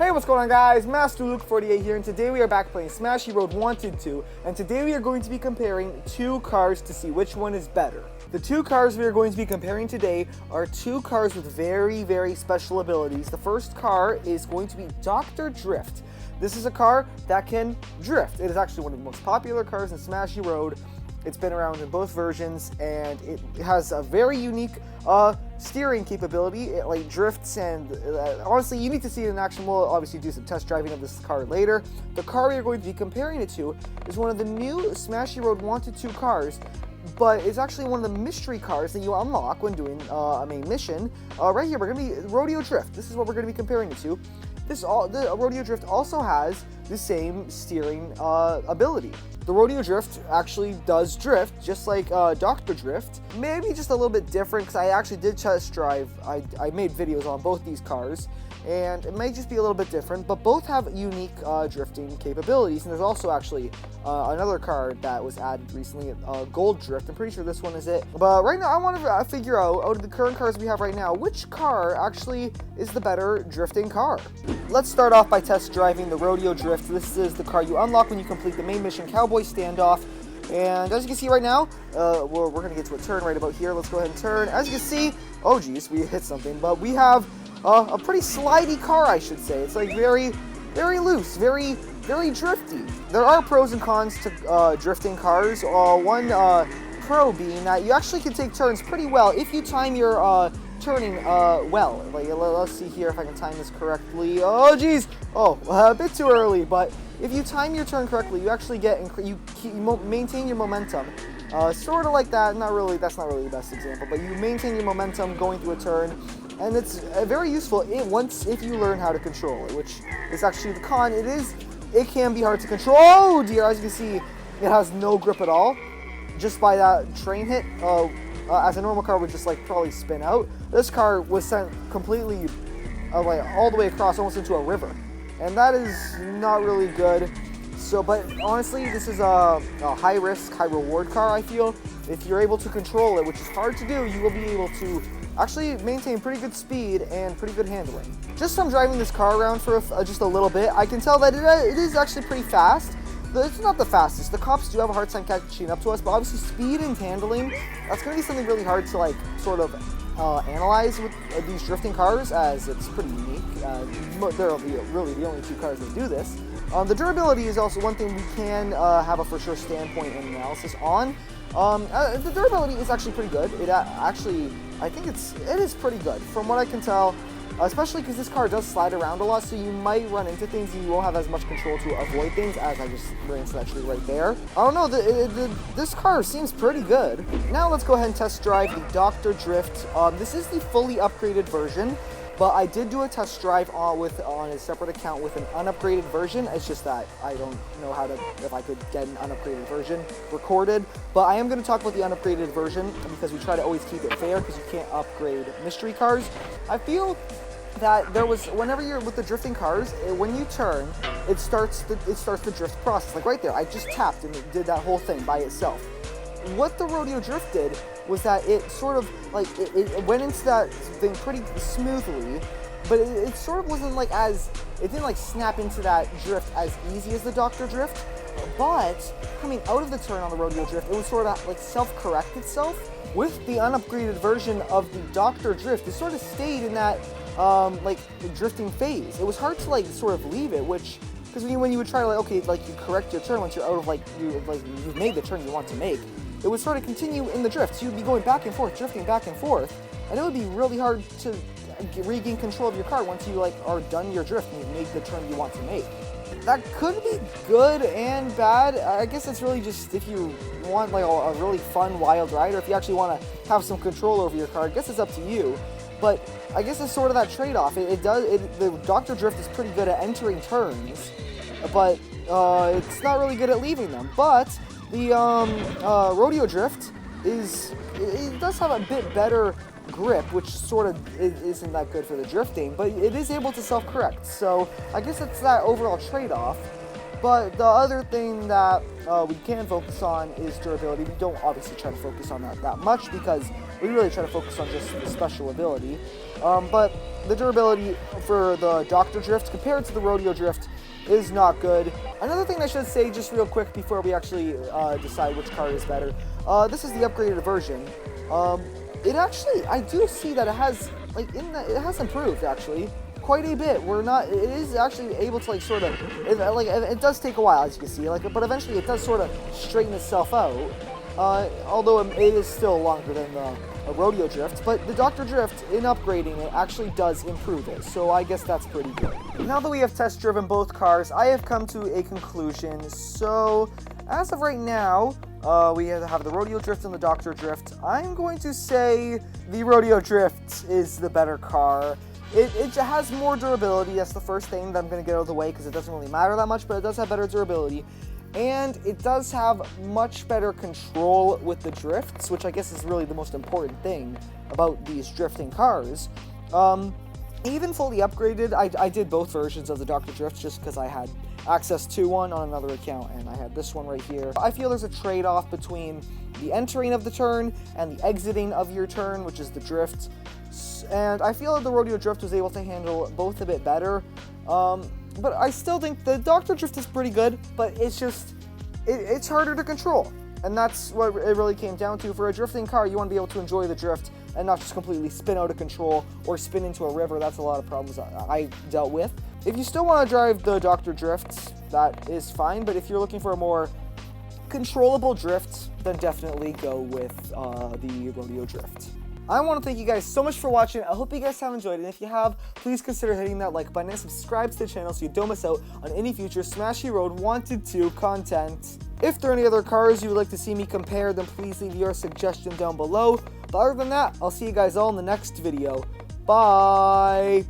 Hey, what's going on, guys? Master Luke 48 here, and today we are back playing Smashy Road Wanted 2, and today we are going to be comparing two cars to see which one is better. The two cars we are going to be comparing today are two cars with very, very special abilities. The first car is going to be Dr. Drift. This is a car that can drift. It is actually one of the most popular cars in Smashy Road. It's been around in both versions, and it has a very unique steering capability. It like drifts, and honestly, you need to see it in action. We'll obviously do some test driving of this car later. The car we are going to be comparing it to is one of the new Smashy Road Wanted 2 cars, but it's actually one of the mystery cars that you unlock when doing a main mission. Right here, we're going to be Rodeo Drift. This is what we're going to be comparing it to. The Rodeo Drift also has the same steering ability. The Rodeo Drift actually does drift, just like Dr. Drift. Maybe just a little bit different, because I actually did test drive. I made videos on both these cars, and it may just be a little bit different, but both have unique drifting capabilities. And there's also actually another car that was added recently, Gold Drift. I'm pretty sure this one is it. But right now, I want to figure out of the current cars we have right now, which car actually is the better drifting car. Let's start off by test driving the Rodeo Drift. This is the car you unlock when you complete the main mission, Cowboy Standoff. And as you can see right now, we're going to get to a turn right about here. Let's go ahead and turn. As you can see, oh geez, we hit something, but we have a pretty slidey car, I should say. It's like very, very loose, very drifty. There are pros and cons to drifting cars. One pro being that you actually can take turns pretty well if you time your turning well. Like, let's see here if I can time this correctly. Oh geez, a bit too early, but if you time your turn correctly, you actually get you maintain your momentum. Sort of like that. That's not really the best example, but you maintain your momentum going through a turn, and it's very useful if you learn how to control it, which is actually the con. It can be hard to control. Oh dear, as you can see, it has no grip at all. Just by that train hit, as a normal car would just like probably spin out. This car was sent completely like all the way across, almost into a river, and that is not really good. So, but honestly, this is a high risk, high reward car. I feel if you're able to control it, which is hard to do, you will be able to actually maintain pretty good speed and pretty good handling. Just from driving this car around for just a little bit, I can tell that it is actually pretty fast. It's not the fastest. The cops do have a hard time catching up to us, but obviously speed and handling, that's going to be something really hard to like sort of analyze with these drifting cars, as it's pretty unique. They're really the only two cars that do this. The durability is also one thing we can have a for sure standpoint and analysis on. The durability is actually pretty good. I think it is pretty good from what I can tell. Especially because this car does slide around a lot, so you might run into things and you won't have as much control to avoid things, as I just ran into that tree right there. I don't know, this car seems pretty good. Now let's go ahead and test drive the Dr. Drift. This is the fully upgraded version, but I did do a test drive on a separate account with an unupgraded version. It's just that I don't know if I could get an unupgraded version recorded, but I am going to talk about the unupgraded version because we try to always keep it fair, because you can't upgrade mystery cars. I feel that whenever you're with the drifting cars, when you turn, it starts the drift process. Like right there, I just tapped and it did that whole thing by itself. What the Rodeo Drift did was that it sort of like it went into that thing pretty smoothly, but it sort of wasn't like it didn't like snap into that drift as easy as the Dr. Drift. But coming out of the turn on the Rodeo Drift, it would sort of like self-correct itself. With the unupgraded version of the Dr. Drift, it sort of stayed in that like drifting phase. It was hard to like sort of leave it, because when you would try to you correct your turn once you're out of you've made the turn you want to make, it would sort of continue in the drift. So you'd be going back and forth, drifting back and forth, and it would be really hard to regain control of your car once you are done your drift and you've made the turn you want to make. That could be good and bad. I guess it's really just if you want a really fun wild ride, or if you actually want to have some control over your car. I guess it's up to you. But I guess it's sort of that trade-off. The Dr. Drift is pretty good at entering turns, but it's not really good at leaving them. But the Rodeo Drift it does have a bit better grip, which sort of isn't that good for the drifting, but it is able to self-correct. So I guess it's that overall trade-off. But the other thing that we can focus on is durability. We don't obviously try to focus on that much, because we really try to focus on just the special ability. But the durability for the Dr. Drift compared to the Rodeo Drift is not good. Another thing I should say just real quick before we actually decide which car is better, this is the upgraded version. It actually, I do see that it has, like, it has improved actually quite a bit. It is actually able to, like, sort of, it does take a while, as you can see, like, but eventually it does sort of straighten itself out. Although it is still longer than the Rodeo Drift, but the Dr. Drift, in upgrading it, actually does improve it, so I guess that's pretty good. Now that we have test driven both cars, I have come to a conclusion. So, as of right now, we have the Rodeo Drift and the Dr. Drift. I'm going to say the Rodeo Drift is the better car. It has more durability, that's the first thing that I'm going to get out of the way, because it doesn't really matter that much, but it does have better durability. And it does have much better control with the drifts, which I guess is really the most important thing about these drifting cars. Even fully upgraded, I did both versions of the Dr. Drift just because I had access to one on another account, and I had this one right here. I feel there's a trade-off between the entering of the turn and the exiting of your turn, which is the drift. And I feel that the Rodeo Drift was able to handle both a bit better. But I still think the Dr. Drift is pretty good, but it's just, it's harder to control. And that's what it really came down to. For a drifting car, you want to be able to enjoy the drift and not just completely spin out of control or spin into a river. That's a lot of problems I dealt with. If you still want to drive the Dr. Drift, that is fine. But if you're looking for a more controllable drift, then definitely go with the Rodeo Drift. I want to thank you guys so much for watching. I hope you guys have enjoyed it. And if you have, please consider hitting that like button and subscribe to the channel so you don't miss out on any future Smashy Road Wanted 2 content. If there are any other cars you would like to see me compare, then please leave your suggestion down below. But other than that, I'll see you guys all in the next video. Bye!